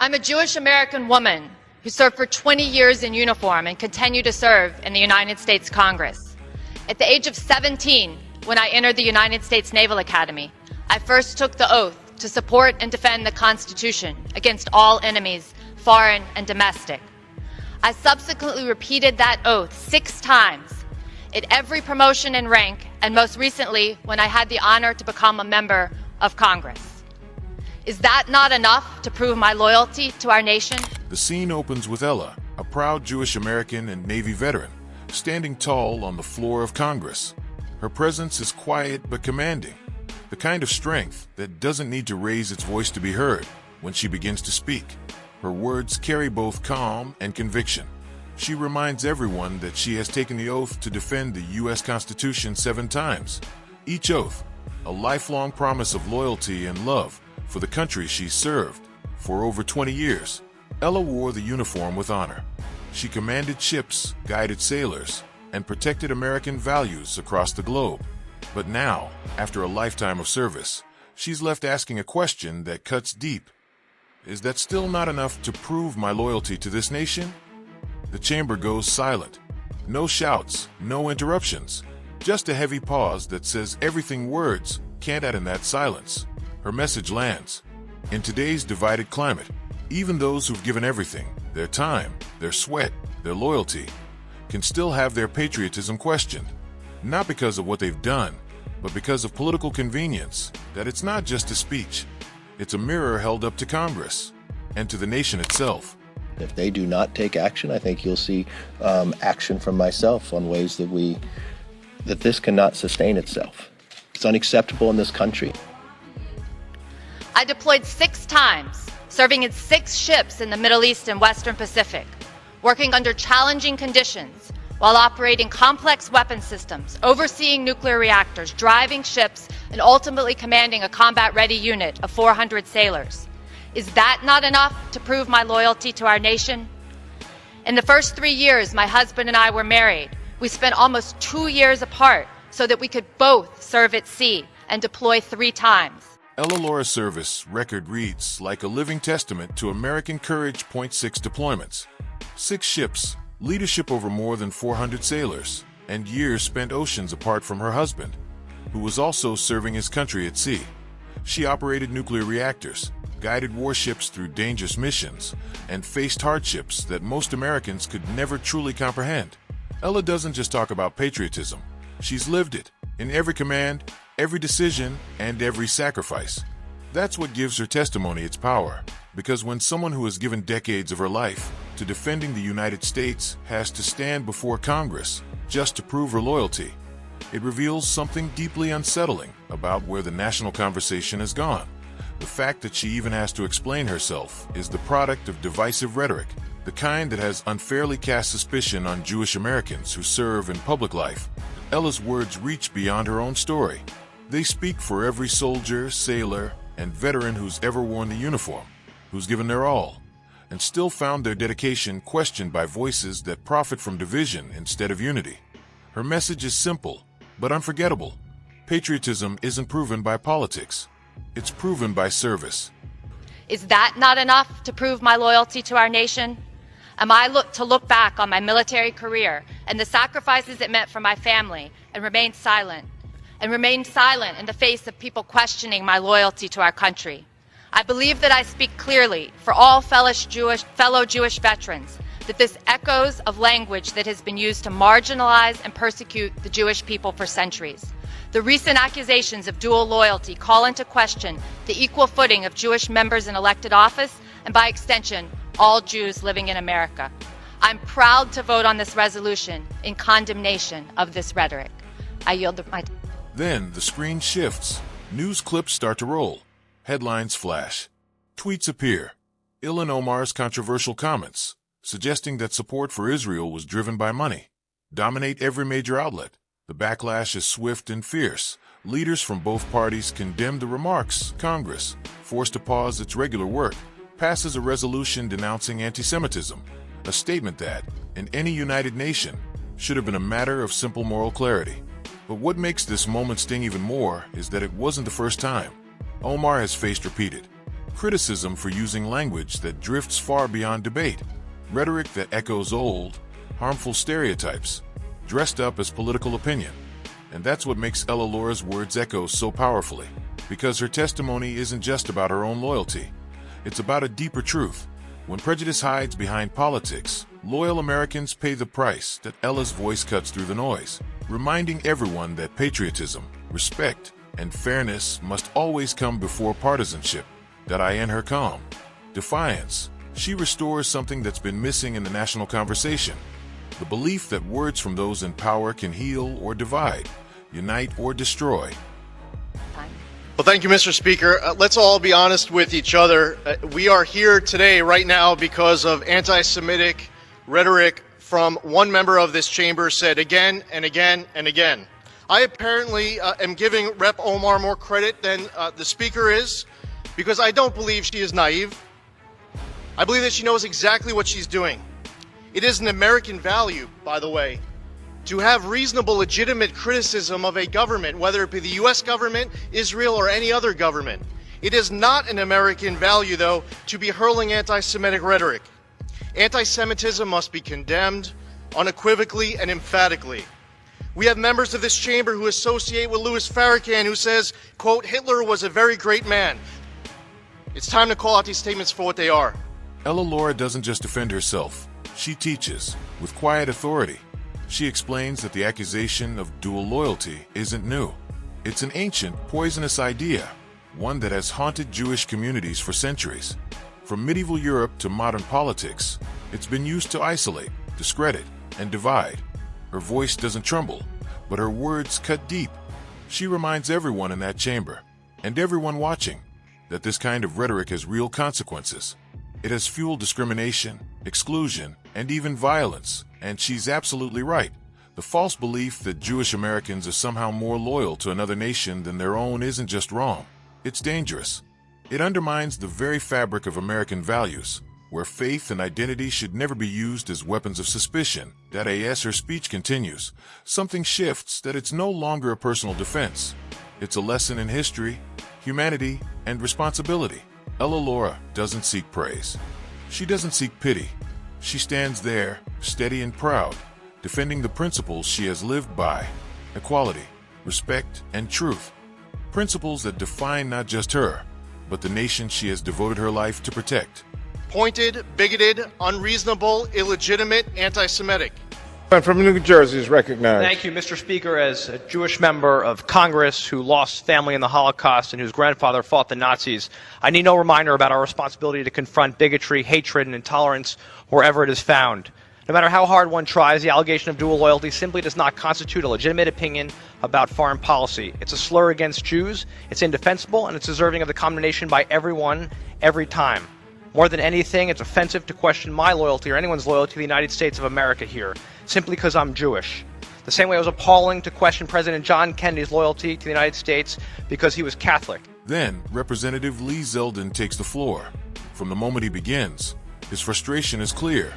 I'm a Jewish American woman who served for 20 years in uniform and continue to serve in the United States Congress. At the age of 17, when I entered the United States Naval Academy, I first took the oath to support and defend the Constitution against all enemies, foreign and domestic. I subsequently repeated that oath 6 times at every promotion in rank, and most recently when I had the honor to become a member of Congress. Is that not enough to prove my loyalty to our nation? The scene opens with Ella, a proud Jewish American and Navy veteran, standing tall on the floor of Congress. Her presence is quiet but commanding, the kind of strength that doesn't need to raise its voice to be heard when she begins to speak. Her words carry both calm and conviction. She reminds everyone that she has taken the oath to defend the U.S. Constitution 7 times. Each oath, a lifelong promise of loyalty and love for the country she served. For over 20 years, Ella wore the uniform with honor. She commanded ships, guided sailors, and protected American values across the globe. But now, after a lifetime of service, she's left asking a question that cuts deep. Is that still not enough to prove my loyalty to this nation? The chamber goes silent. No shouts, no interruptions. Just a heavy pause that says everything words can't add in that silence. Her message lands. In today's divided climate, even those who've given everything, their time, their sweat, their loyalty, can still have their patriotism questioned. Not because of what they've done, but because of political convenience. That it's not just a speech. It's a mirror held up to Congress and to the nation itself. If they do not take action, I think you'll see action from myself on ways that this cannot sustain itself. It's unacceptable in this country. I deployed 6 times, serving in 6 ships in the Middle East and Western Pacific, working under challenging conditions while operating complex weapon systems, overseeing nuclear reactors, driving ships, and ultimately commanding a combat-ready unit of 400 sailors. Is that not enough to prove my loyalty to our nation? In the first 3 years my husband and I were married, we spent almost 2 years apart so that we could both serve at sea and deploy 3 times. Ella Laura's service record reads like a living testament to American courage. 6 deployments, 6 ships, leadership over more than 400 sailors, and years spent oceans apart from her husband, who was also serving his country at sea. She operated nuclear reactors, guided warships through dangerous missions, and faced hardships that most Americans could never truly comprehend. Ella doesn't just talk about patriotism. She's lived it in every command, every decision, and every sacrifice. That's what gives her testimony its power, because when someone who has given decades of her life to defending the United States has to stand before Congress just to prove her loyalty, it reveals something deeply unsettling about where the national conversation has gone. The fact that she even has to explain herself is the product of divisive rhetoric, the kind that has unfairly cast suspicion on Jewish Americans who serve in public life. Ella's words reach beyond her own story. They speak for every soldier, sailor, and veteran who's ever worn the uniform, who's given their all, and still found their dedication questioned by voices that profit from division instead of unity. Her message is simple, but unforgettable. Patriotism isn't proven by politics. It's proven by service. Is that not enough to prove my loyalty to our nation? Am I to look back on my military career and the sacrifices it meant for my family and remain silent? And remain silent in the face of people questioning my loyalty to our country? I believe that I speak clearly for all fellow Jewish veterans that this echoes of language that has been used to marginalize and persecute the Jewish people for centuries. The recent accusations of dual loyalty call into question the equal footing of Jewish members in elected office and, by extension, all Jews living in America. I'm proud to vote on this resolution in condemnation of this rhetoric. I yield my time. Then the screen shifts. News clips start to roll. Headlines flash. Tweets appear. Ilhan Omar's controversial comments, suggesting that support for Israel was driven by money, dominate every major outlet. The backlash is swift and fierce. Leaders from both parties condemn the remarks. Congress, forced to pause its regular work, passes a resolution denouncing anti-Semitism, a statement that, in any united nation, should have been a matter of simple moral clarity. But what makes this moment sting even more is that it wasn't the first time. Omar has faced repeated criticism for using language that drifts far beyond debate, rhetoric that echoes old, harmful stereotypes, dressed up as political opinion. And that's what makes Ella Laura's words echo so powerfully, because her testimony isn't just about her own loyalty. It's about a deeper truth. When prejudice hides behind politics, loyal Americans pay the price that Ella's voice cuts through the noise, reminding everyone that patriotism, respect, and fairness must always come before partisanship. That in her calm defiance, she restores something that's been missing in the national conversation: the belief that words from those in power can heal or divide, unite or destroy. Well, thank you, Mr. Speaker. Let's all be honest with each other. We are here today, right now, because of anti-Semitic rhetoric from one member of this chamber said again and again and again. I apparently am giving Rep. Omar more credit than the Speaker is, because I don't believe she is naive. I believe that she knows exactly what she's doing. It is an American value, by the way, to have reasonable, legitimate criticism of a government, whether it be the U.S. government, Israel, or any other government. It is not an American value, though, to be hurling anti-Semitic rhetoric. Anti-Semitism must be condemned unequivocally and emphatically. We have members of this chamber who associate with Louis Farrakhan, who says, quote, Hitler was a very great man. It's time to call out these statements for what they are. Ella Laura doesn't just defend herself. She teaches, with quiet authority. She explains that the accusation of dual loyalty isn't new. It's an ancient, poisonous idea, one that has haunted Jewish communities for centuries. From medieval Europe to modern politics, it's been used to isolate, discredit, and divide. Her voice doesn't tremble, but her words cut deep. She reminds everyone in that chamber, and everyone watching, that this kind of rhetoric has real consequences. It has fueled discrimination, exclusion, and even violence, and she's absolutely right. The false belief that Jewish Americans are somehow more loyal to another nation than their own isn't just wrong. It's dangerous. It undermines the very fabric of American values, where faith and identity should never be used as weapons of suspicion. That as her speech continues, something shifts, that it's no longer a personal defense. It's a lesson in history, humanity, and responsibility. Ella Laura doesn't seek praise. She doesn't seek pity. She stands there, steady and proud, defending the principles she has lived by: equality, respect, and truth. Principles that define not just her, but the nation she has devoted her life to protect. Pointed, bigoted, unreasonable, illegitimate, anti-Semitic. From New Jersey is recognized. Thank you, Mr. Speaker. As a Jewish member of Congress who lost family in the Holocaust and whose grandfather fought the Nazis, I need no reminder about our responsibility to confront bigotry, hatred, and intolerance wherever it is found. No matter how hard one tries, the allegation of dual loyalty simply does not constitute a legitimate opinion about foreign policy. It's a slur against Jews, it's indefensible, and it's deserving of the condemnation by everyone, every time. More than anything, it's offensive to question my loyalty or anyone's loyalty to the United States of America here, simply because I'm Jewish. The same way it was appalling to question President John Kennedy's loyalty to the United States because he was Catholic. Then, Representative Lee Zeldin takes the floor. From the moment he begins, his frustration is clear,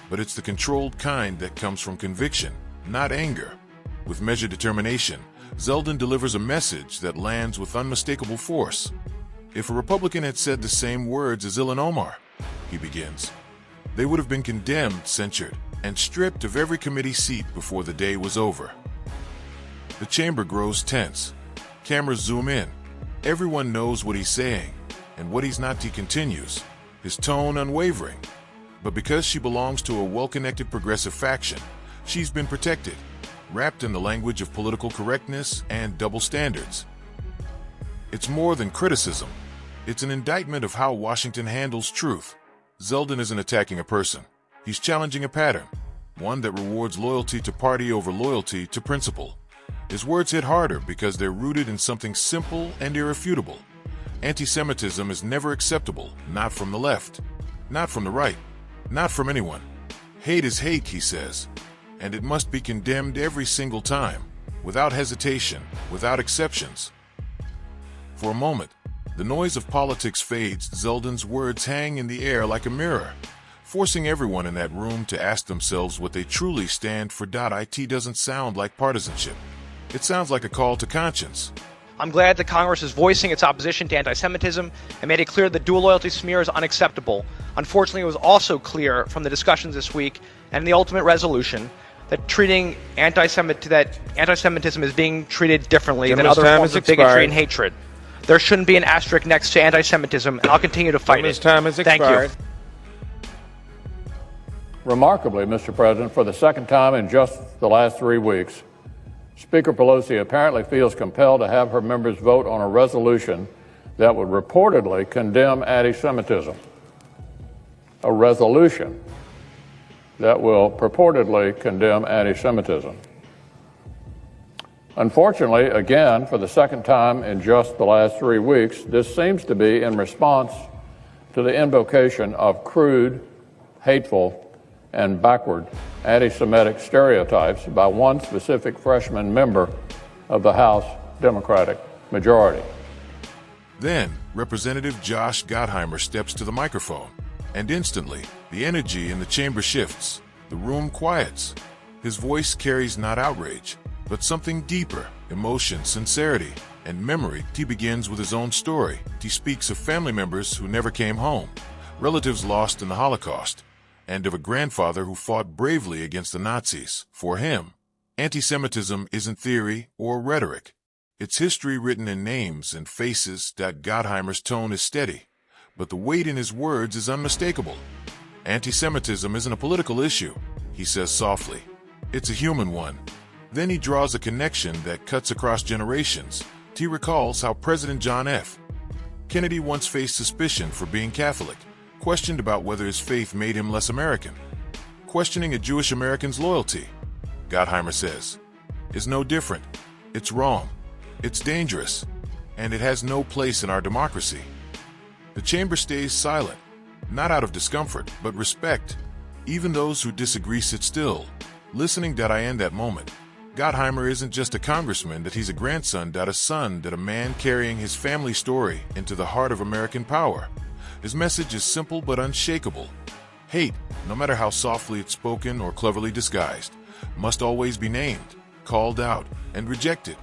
but it's the controlled kind that comes from conviction, not anger. With measured determination, Zeldin delivers a message that lands with unmistakable force. If a Republican had said the same words as Ilhan Omar, he begins, they would have been condemned, censured, and stripped of every committee seat before the day was over. The chamber grows tense. Cameras zoom in. Everyone knows what he's saying, and what he's not. He continues, his tone unwavering. But because she belongs to a well-connected progressive faction, she's been protected, wrapped in the language of political correctness and double standards. It's more than criticism. It's an indictment of how Washington handles truth. Zeldin isn't attacking a person. He's challenging a pattern, one that rewards loyalty to party over loyalty to principle. His words hit harder because they're rooted in something simple and irrefutable. Anti-Semitism is never acceptable, not from the left, not from the right, not from anyone. Hate is hate, he says, and it must be condemned every single time, without hesitation, without exceptions. For a moment, the noise of politics fades. Zeldin's words hang in the air like a mirror, forcing everyone in that room to ask themselves what they truly stand for. It doesn't sound like partisanship. It sounds like a call to conscience. I'm glad that Congress is voicing its opposition to anti-Semitism and made it clear that dual loyalty smear is unacceptable. Unfortunately, it was also clear from the discussions this week and the ultimate resolution that anti-Semitism is being treated differently than other forms of bigotry and hatred. There shouldn't be an asterisk next to anti-Semitism, and I'll continue to fight it. Time has expired. Thank you. Remarkably, Mr. President, for the second time in just the last 3 weeks, Speaker Pelosi apparently feels compelled to have her members vote on a resolution that would reportedly condemn anti-Semitism. A resolution that will purportedly condemn anti-Semitism. Unfortunately, again, for the second time in just the last 3 weeks, this seems to be in response to the invocation of crude, hateful, and backward anti-Semitic stereotypes by one specific freshman member of the House Democratic majority. Then, Representative Josh Gottheimer steps to the microphone, and instantly, the energy in the chamber shifts. The room quiets. His voice carries not outrage, but something deeper: emotion, sincerity, and memory. He begins with his own story. He speaks of family members who never came home, relatives lost in the Holocaust, and of a grandfather who fought bravely against the Nazis. For him, anti-Semitism isn't theory or rhetoric. It's history written in names and faces. Gottheimer's tone is steady, but the weight in his words is unmistakable. Anti-Semitism isn't a political issue, he says softly. It's a human one. Then he draws a connection that cuts across generations. He recalls how President John F. Kennedy once faced suspicion for being Catholic, questioned about whether his faith made him less American. Questioning a Jewish American's loyalty, Gottheimer says, is no different. It's wrong. It's dangerous. And it has no place in our democracy. The chamber stays silent, not out of discomfort, but respect. Even those who disagree sit still, listening. I end that moment. Gottheimer isn't just a congressman, that he's a grandson, a son, a man carrying his family story into the heart of American power. His message is simple but unshakable. Hate, no matter how softly it's spoken or cleverly disguised, must always be named, called out, and rejected.